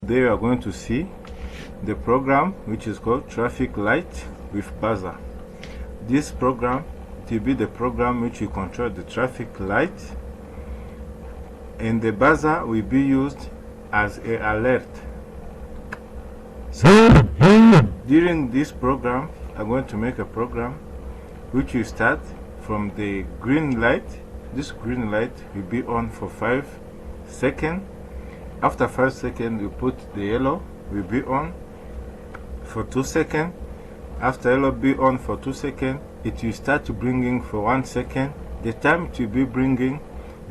There you are going to see the program which is called traffic light with buzzer. This program will be the program which will control the traffic light, and the buzzer will be used as an alert. So during this program, I'm going to make a program which will start from the green light. This green light will be on for 5 seconds. After 5 seconds, we put the yellow will be on for 2 seconds. After yellow be on for 2 seconds, it will start bringing for 1 second. The time it will be bringing,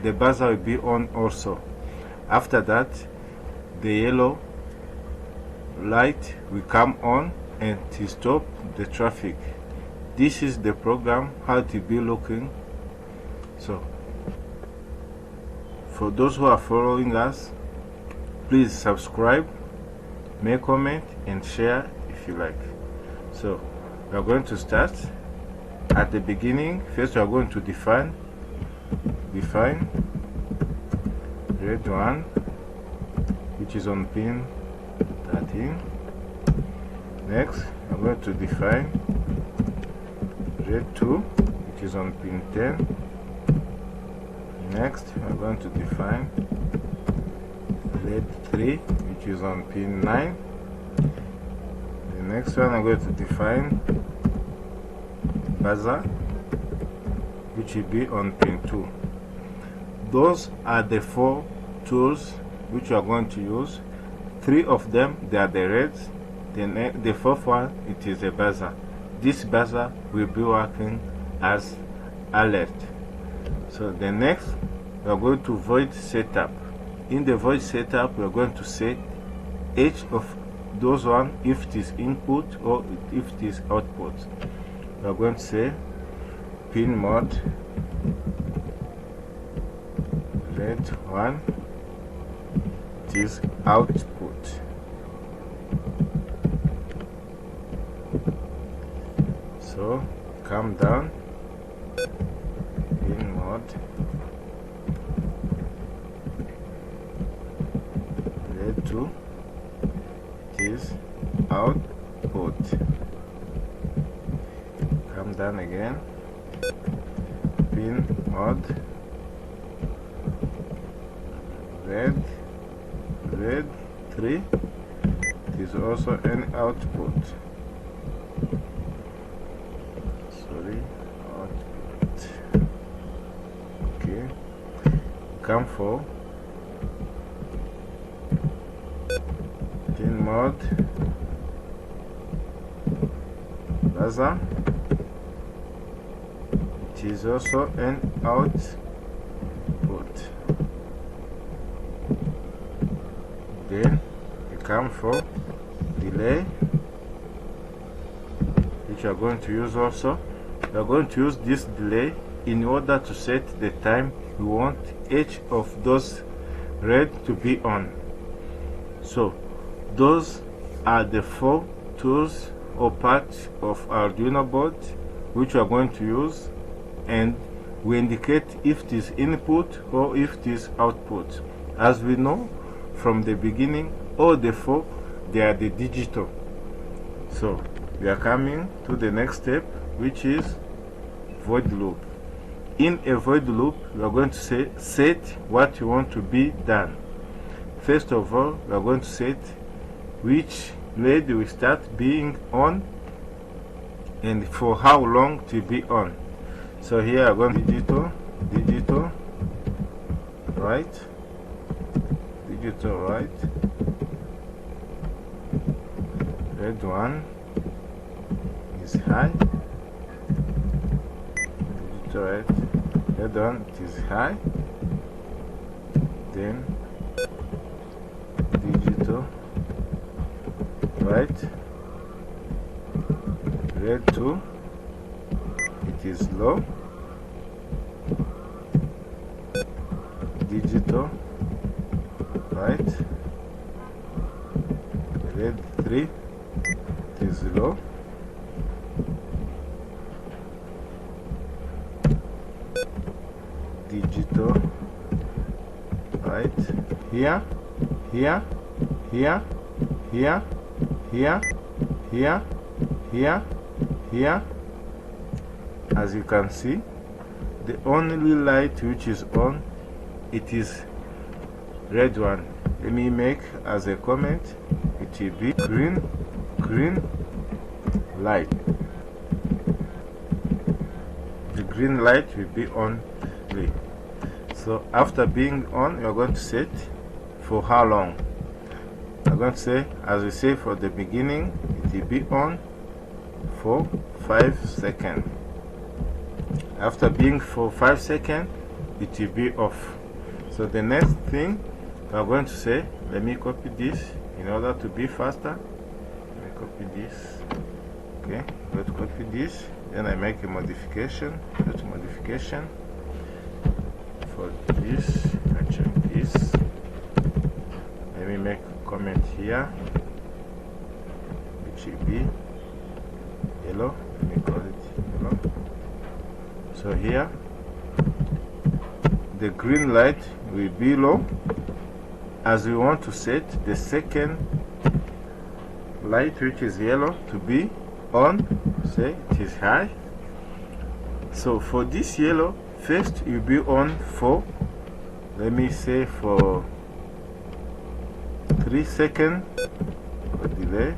the buzzer will be on also. After that, the yellow light will come on and to stop the traffic. This is the program, how it will be looking. So, for those who are following us, please subscribe, make comment, and share if you like. So, we are going to start at the beginning. First, we are going to define red 1, which is on pin 13. Next, I'm going to define red 2, which is on pin 10. Next, I'm going to define red 3, which is on pin 9. The next one, I'm going to define buzzer, which will be on pin 2. Those are the 4 tools which we are going to use. 3 of them, they are the reds. The 4th one, it is a buzzer. This buzzer will be working as alert. So the next, we are going to void setup. In the void setup, we are going to set each of those one if it is input or if it is output. We are going to say pin mode red 1, it is output. So come down, pin mode red 2, it is output. Come down again, pin mode red 3, it is also an output. Sorry, output. Okay, come for pin mode buzzer, it is also an output. Then you come for delay, which you are going to use also. We are going to use this delay in order to set the time we want each of those red to be on. So those are the 4 tools or parts of Arduino board which we are going to use, and we indicate if it is input or if it is output. As we know from the beginning, all the 4, they are the digital. So we are coming to the next step, which is void loop. In a void loop, we are going to say set what you want to be done. First of all, we are going to set which LED will start being on and for how long to be on. So here I'm going to digital right, red 1 is high, digital right, red 1 it is high, then digital right, red 2 it is low, digital right, red 3 it is low, digital right, here here, here, here, here, here, here. As you can see, the only light which is on, it is red one. Let me make as a comment, it will be green light. The green light will be on. So after being on, you are going to set for how long. I'm going to say, as we say for the beginning, it will be on for 5 seconds. After being for 5 seconds, it will be off. So the next thing we are going to say, let me copy this in order to be faster. Let me copy this. Okay, let's copy this. Then I make a modification. Go to modification. For this, I check this. Let me make a comment here, which will be yellow. Let me call it yellow. So here, the green light will be low. As we want to set the second light, which is yellow, to be on, say it is high. So for this yellow, first it will be on for, let me say for 3 seconds for delay.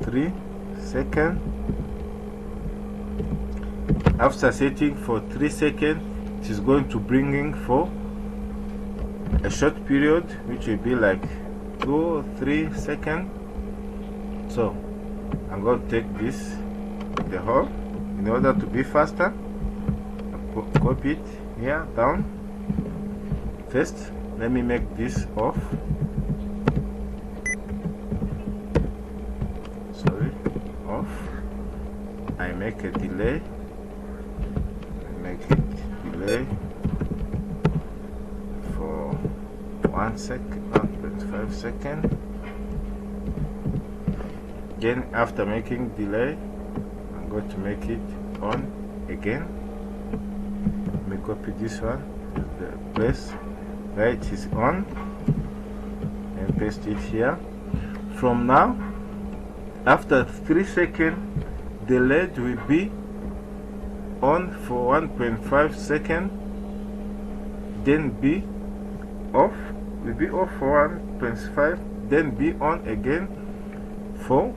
3 seconds. After setting for 3 seconds, it is going to bring in for a short period, which will be like 2 or 3 seconds. So I'm going to take this, the whole, in order to be faster. I copy it here down. First, let me make this off. Sorry, off. I make a delay. Make it delay for 1 second, 1.5 seconds. Again, after making delay, I'm going to make it on again. Let me copy this one, the place where it is on, and paste it here. From now, after 3 seconds, the LED will be on for 1.5 seconds, then be off, will be off for 1.5, then be on again for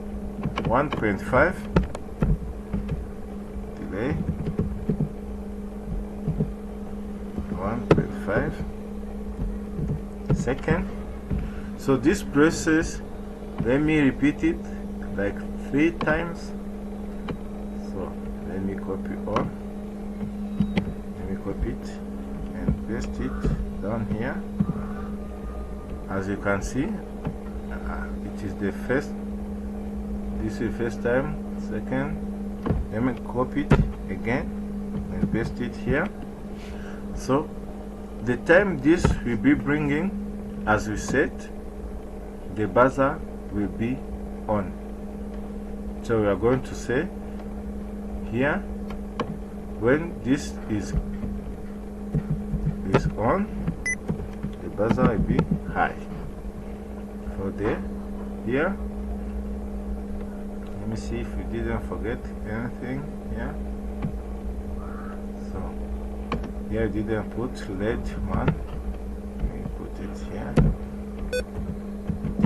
1.5 delay, 1.5 seconds. So this process, let me repeat it like 3 times. So let me copy all, let me copy it and paste it down here. As you can see, it is the first, this is first time, second. Let me copy it again and paste it here. So the time this will be bringing, as we said, the buzzer will be on. So we are going to say here, when this is on, the buzzer will be high. For there, here, let me see if we didn't forget anything here. So here we didn't put LED one. Let me put it here.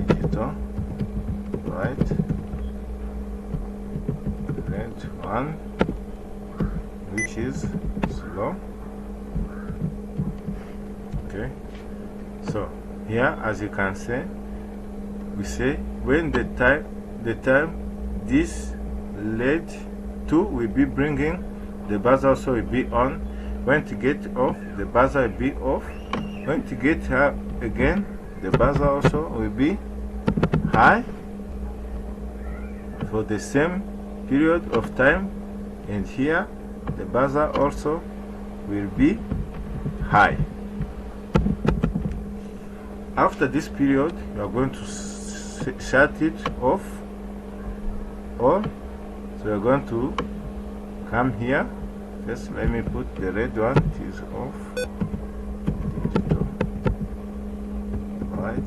Digital, right? LED one, which is slow. Okay. So here, as you can see, we say when the time this LED 2 will be bringing, the buzzer also will be on. When to get off, the buzzer will be off. When to get her again, the buzzer also will be high for the same period of time. And here, the buzzer also will be high. After this period, you are going to shut it off. Or, so we are going to come here. First, let me put the red one, it is off. Digital. right.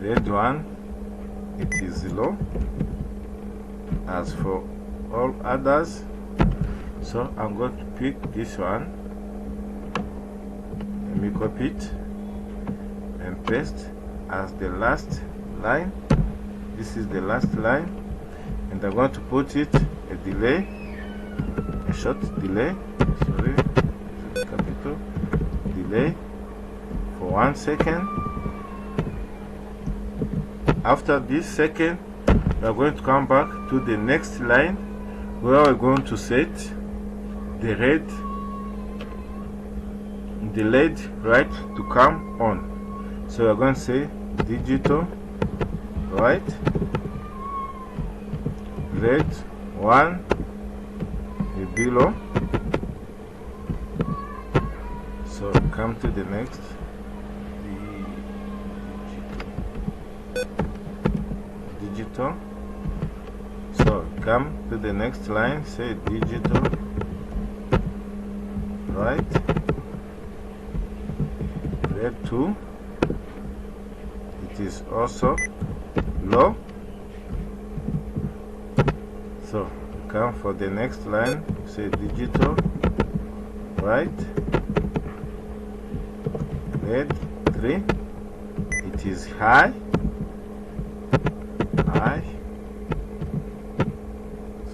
Red one, it is low. As for all others, so I'm going to pick this one. Let me copy it and paste as the last line. This is the last line, and I'm going to put it a delay, a short delay, sorry, capital delay for 1 second. After this second, we are going to come back to the next line where we're going to set the LED right to come on. So we're going to say digital right, red 1 will be low. So come to the next digital. So come to the next line, say digital right, red 2, it is also low. So come for the next line, say digital right, red 3, it is high.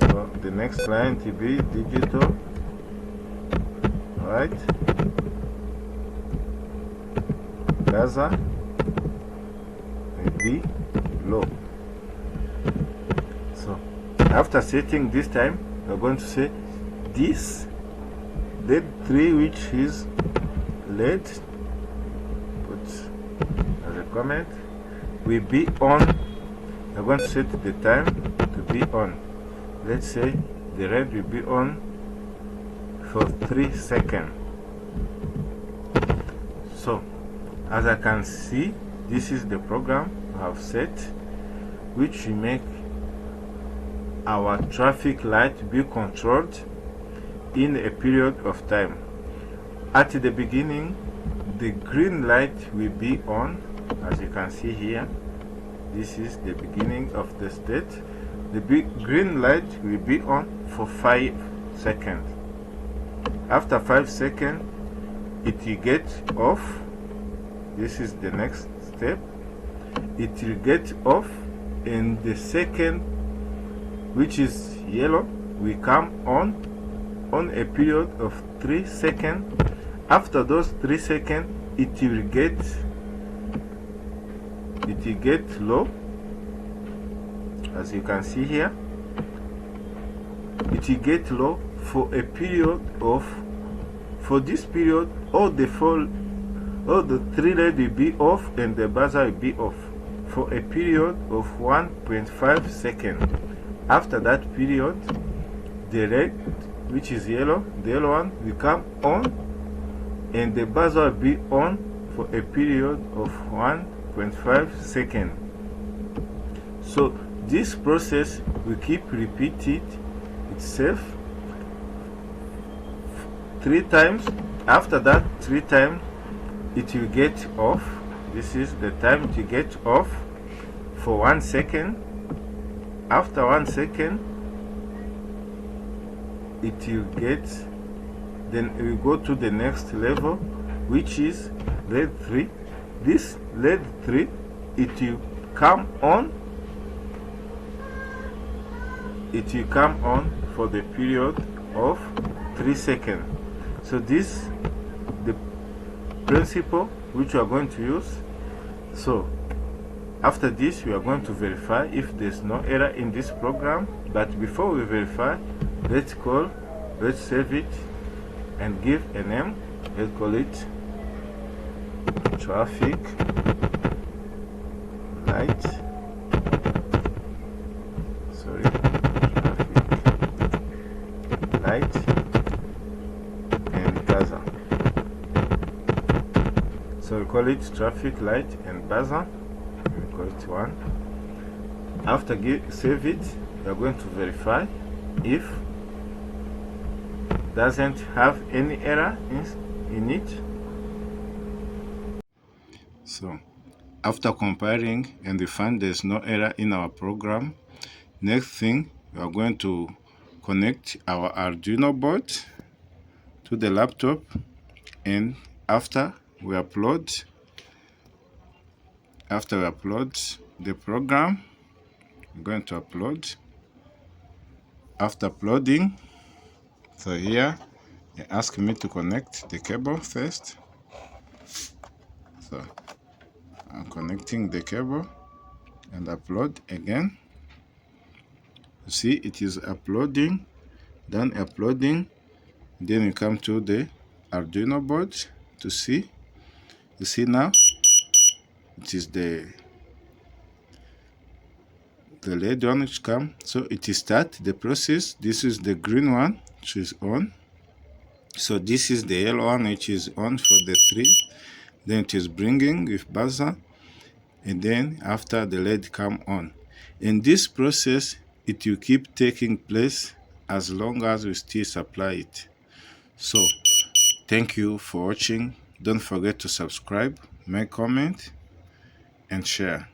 So the next line to be digital right, Gaza will be low. So after setting this time, we're going to say this LED 3, which is LED, put as a comment, will be on. We're going to set the time to be on. Let's say the red will be on for 3 seconds. So as I can see, this is the program I have set, which will make our traffic light be controlled in a period of time. At the beginning, the green light will be on, as you can see here. This is the beginning of the state. The big green light will be on for 5 seconds. After 5 seconds, it will get off. This is the next step. It will get off, and the second, which is yellow, will come on a period of 3 seconds. After those 3 seconds, it will get low, as you can see here. It will get low for a period of, for this period, all the 3 LED will be off and the buzzer will be off for a period of 1.5 seconds. After that period, the red, which is yellow, the yellow one will come on, and the buzzer will be on for a period of 1.5 seconds. So this process will keep repeating itself 3 times. After that 3 times, it will get off. This is the time to get off for 1 second. After 1 second, it will get, then we will go to the next level, which is LED 3. This LED 3, it will come on. It will come on for the period of 3 seconds. So this the principle which we are going to use. So after this, we are going to verify if there's no error in this program. But before we verify, let's save it and give a name. Let's call it traffic light. Sorry, traffic light and buzzer. So we call it traffic light and buzzer. We call it 1. After save it, we are going to verify if doesn't have any error in it. So after comparing and we find there's no error in our program, next thing we are going to connect our Arduino board to the laptop, and after we upload the program, I'm going to upload. After uploading, so here it asks me to connect the cable first. So I'm connecting the cable and upload again. You see it is uploading, done uploading. Then we come to the Arduino board to see. You see now it is the red one which come. So it is start the process. This is the green one which is on. So this is the yellow one which is on for the 3. Then it is bringing with buzzer, and then after the LED come on. In this process, it will keep taking place as long as we still supply it. So thank you for watching. Don't forget to subscribe, make comment, and share.